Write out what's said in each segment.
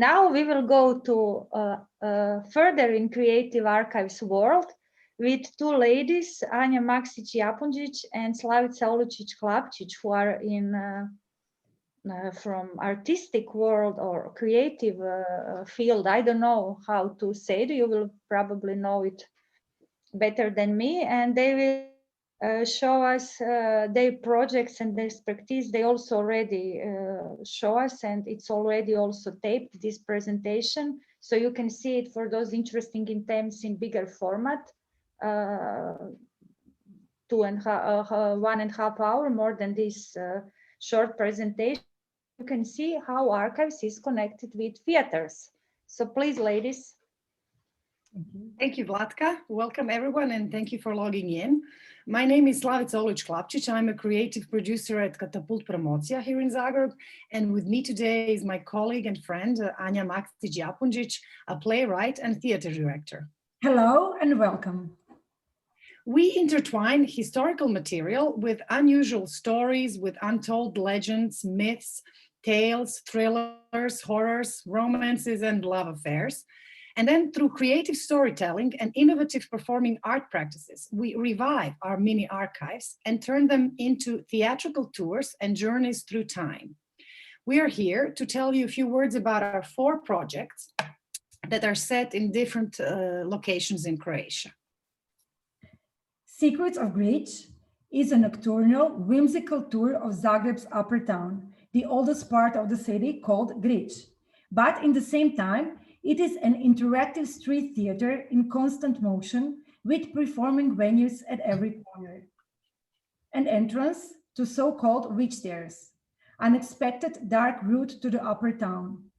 Now we will go to further in creative archives world with two ladies, Anja Maksić Japundžić and Slavica Olujić Klapčić, who are in from artistic world or creative field. I don't know how to say it. You will probably know it better than me, and they will show us their projects and their expertise. They also already show us, and it's already also taped, this presentation, so you can see it for those interesting in themes in bigger format, 1.5 hours, more than this short presentation. You can see how archives is connected with theaters. So please, ladies. Thank you, Vlatka. Welcome, everyone, and thank you for logging in. My name is Slavica Olujić Klapčić. I'm a creative producer at Katapult Promocija here in Zagreb, and with me today is my colleague and friend, Anja Maksić Japundžić, a playwright and theater director. Hello and welcome. We intertwine historical material with unusual stories, with untold legends, myths, tales, thrillers, horrors, romances, and love affairs. And then through creative storytelling and innovative performing art practices, we revive our mini archives and turn them into theatrical tours and journeys through time. We are here to tell you a few words about our 4 projects that are set in different locations in Croatia. Secrets of Grič is a nocturnal, whimsical tour of Zagreb's upper town, the oldest part of the city called Grič. But in the same time, it is an interactive street theater in constant motion with performing venues at every corner. An entrance to so-called witch stairs, unexpected dark route to the upper town.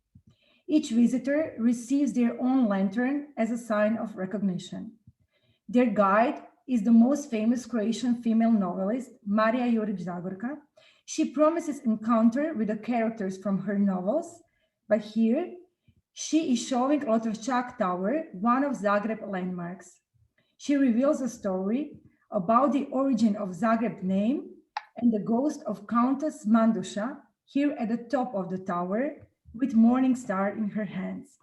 Each visitor receives their own lantern as a sign of recognition. Their guide is the most famous Croatian female novelist, Marija Jurić Zagorka. She promises encounter with the characters from her novels, but here she is showing Lotovčak Tower, one of Zagreb landmarks. She reveals a story about the origin of Zagreb name and the ghost of Countess Manduša here at the top of the tower with morning star in her hands.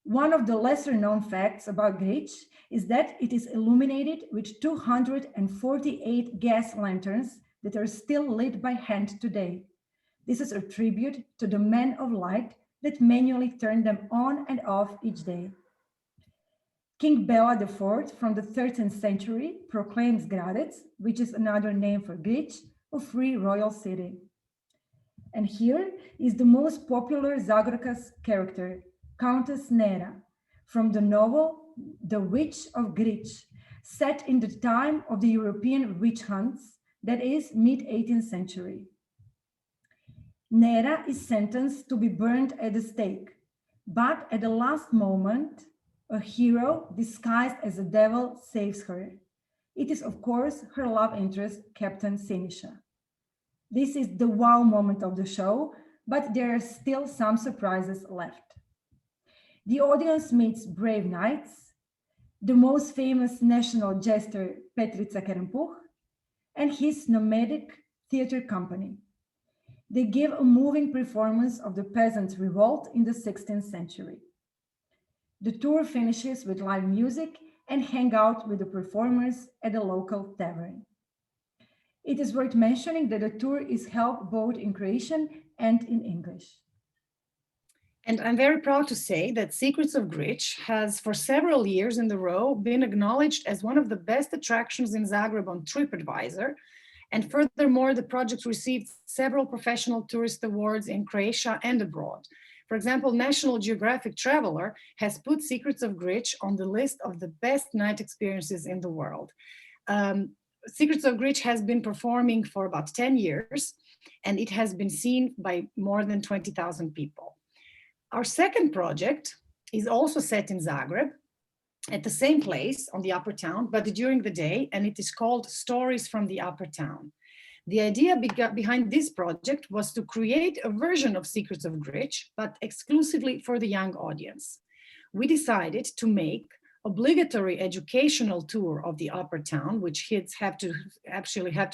One of the lesser known facts about Grič is that it is illuminated with 248 gas lanterns that are still lit by hand today. This is a tribute to the men of light that manually turn them on and off each day. King Bela IV from the 13th century proclaims Gradec, which is another name for Grič, a free royal city. And here is the most popular Zagorka's character, Countess Nera, from the novel The Witch of Grič, set in the time of the European witch hunts, that is mid-18th century. Nera is sentenced to be burned at the stake, but at the last moment, a hero disguised as a devil saves her. It is, of course, her love interest, Captain Siniša. This is the wow moment of the show, but there are still some surprises left. The audience meets brave knights, the most famous national jester Petrica Kerempuh, and his nomadic theater company. They give a moving performance of the peasants' revolt in the 16th century. The tour finishes with live music and hang out with the performers at a local tavern. It is worth mentioning that the tour is held both in Croatian and in English. And I'm very proud to say that Secrets of Grič has for several years in a row been acknowledged as one of the best attractions in Zagreb on TripAdvisor. And furthermore, the project received several professional tourist awards in Croatia and abroad. For example, National Geographic Traveler has put Secrets of Grič on the list of the best night experiences in the world. Secrets of Grič has been performing for about 10 years, and it has been seen by more than 20,000 people. Our second project is also set in Zagreb, at the same place on the upper town, but during the day, and it is called Stories from the Upper Town. The idea behind this project was to create a version of Secrets of Grič, but exclusively for the young audience. We decided to make obligatory educational tour of the upper town, which kids have to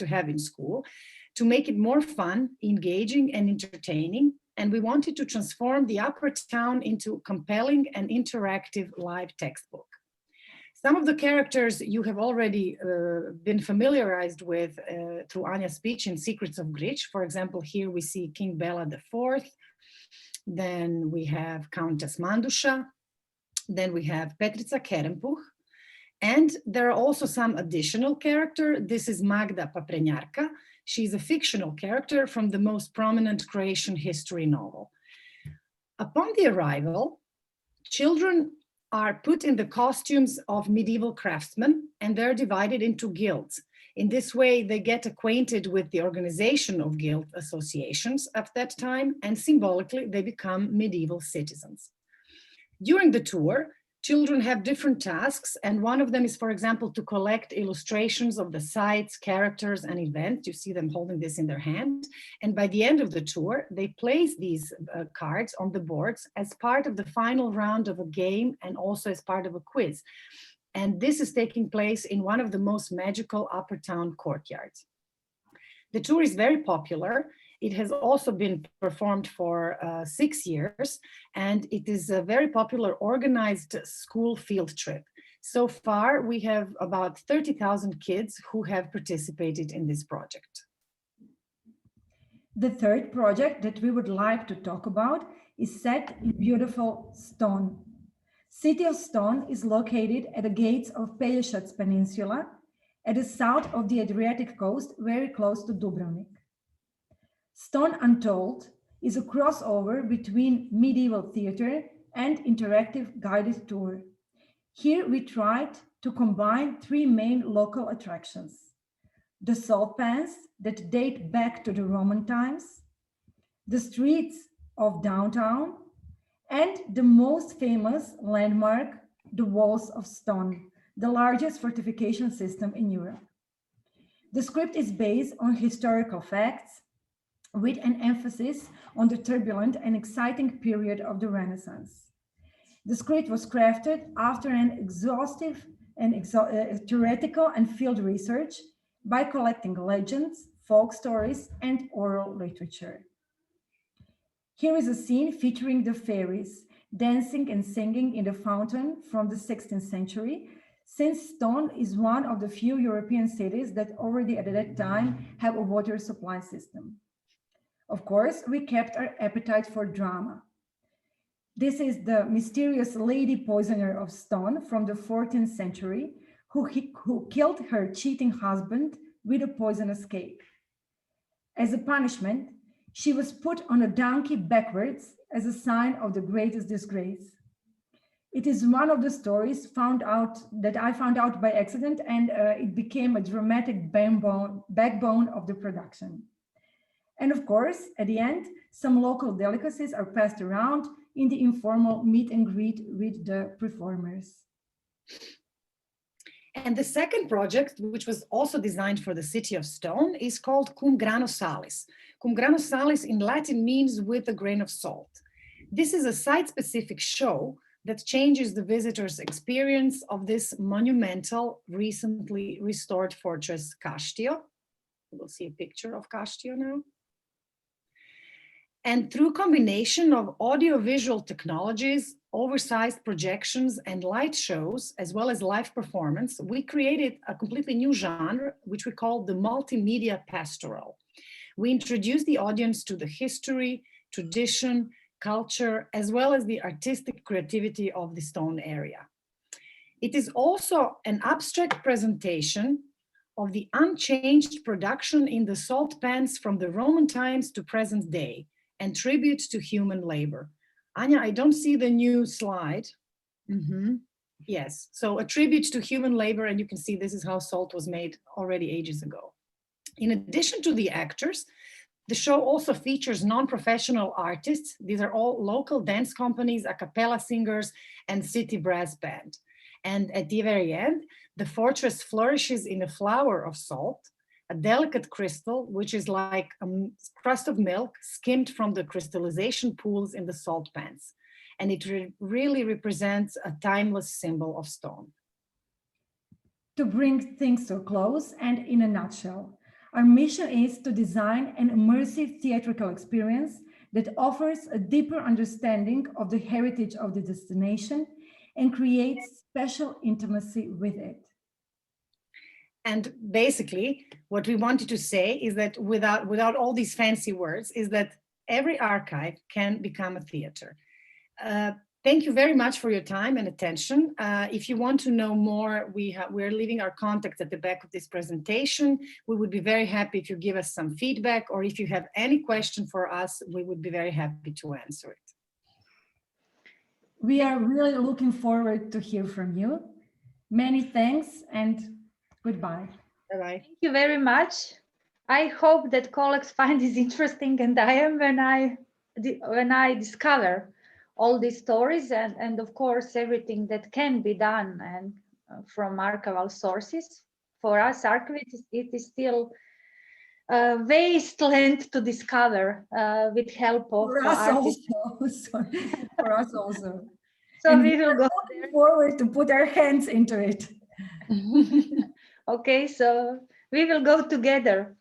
have in school, to make it more fun, engaging, and entertaining, and we wanted to transform the upper town into a compelling and interactive live textbook. Some of the characters you have already been familiarized with through Anja's speech in Secrets of Grič. For example, here we see King Bela IV, then we have Countess Manduša, then we have Petrica Kerempuh, and there are also some additional characters. This is Magda Paprenjarka. She's a fictional character from the most prominent Croatian history novel. Upon the arrival, children are put in the costumes of medieval craftsmen, and they're divided into guilds. In this way, they get acquainted with the organization of guild associations at that time, and symbolically, they become medieval citizens. During the tour, children have different tasks, and one of them is, for example, to collect illustrations of the sites, characters, and events. You see them holding this in their hand. And by the end of the tour, they place these cards on the boards as part of the final round of a game and also as part of a quiz. And this is taking place in one of the most magical upper town courtyards. The tour is very popular. It has also been performed for 6 years, and it is a very popular organized school field trip. So far, we have about 30,000 kids who have participated in this project. The third project that we would like to talk about is set in beautiful Ston. City of Ston is located at the gates of Pelješac Peninsula at the south of the Adriatic coast, very close to Dubrovnik. Ston Untold is a crossover between medieval theater and interactive guided tour. Here we tried to combine 3 main local attractions: the salt pans that date back to the Roman times, the streets of downtown, and the most famous landmark, the Walls of Ston, the largest fortification system in Europe. The script is based on historical facts, with an emphasis on the turbulent and exciting period of the Renaissance. The script was crafted after an exhaustive and theoretical and field research by collecting legends, folk stories, and oral literature. Here is a scene featuring the fairies dancing and singing in the fountain from the 16th century, since Ston is one of the few European cities that already at that time have a water supply system. Of course, we kept our appetite for drama. This is the mysterious lady poisoner of Ston from the 14th century who killed her cheating husband with a poisonous cake. As a punishment, she was put on a donkey backwards as a sign of the greatest disgrace. It is one of the stories that I found out by accident, and it became a dramatic backbone of the production. And of course, at the end, some local delicacies are passed around in the informal meet and greet with the performers. And the second project, which was also designed for the city of Ston, is called Cum grano salis. Cum grano salis in Latin means with a grain of salt. This is a site-specific show that changes the visitor's experience of this monumental, recently restored fortress, Castillo. We'll see a picture of Castillo now. And through combination of audiovisual technologies, oversized projections, and light shows, as well as live performance, we created a completely new genre, which we call the multimedia pastoral. We introduced the audience to the history, tradition, culture, as well as the artistic creativity of the Stone area. It is also an abstract presentation of the unchanged production in the salt pans from the Roman times to present day, and tribute to human labor. Anja, I don't see the new slide. Yes, so a tribute to human labor, and you can see this is how salt was made already ages ago. In addition to the actors, the show also features non-professional artists. These are all local dance companies, a cappella singers, and city brass band. And at the very end, the fortress flourishes in a flower of salt, a delicate crystal, which is like a crust of milk skimmed from the crystallization pools in the salt pans. And it really represents a timeless symbol of Stone. To bring things to a close and in a nutshell, our mission is to design an immersive theatrical experience that offers a deeper understanding of the heritage of the destination and creates special intimacy with it. And basically, what we wanted to say is that without all these fancy words, is that every archive can become a theater. Thank you very much for your time and attention. If you want to know more, we're leaving our contact at the back of this presentation. We would be very happy if you give us some feedback, or if you have any question for us, we would be very happy to answer it. We are really looking forward to hear from you. Many thanks and goodbye. Bye-bye. Thank you very much. I hope that colleagues find this interesting, and I am when I discover all these stories and of course everything that can be done and from archival sources. For us archivists, it is still a wasteland to discover with help of artists. For us also. So and we will go looking forward to put our hands into it. Okay, so we will go together.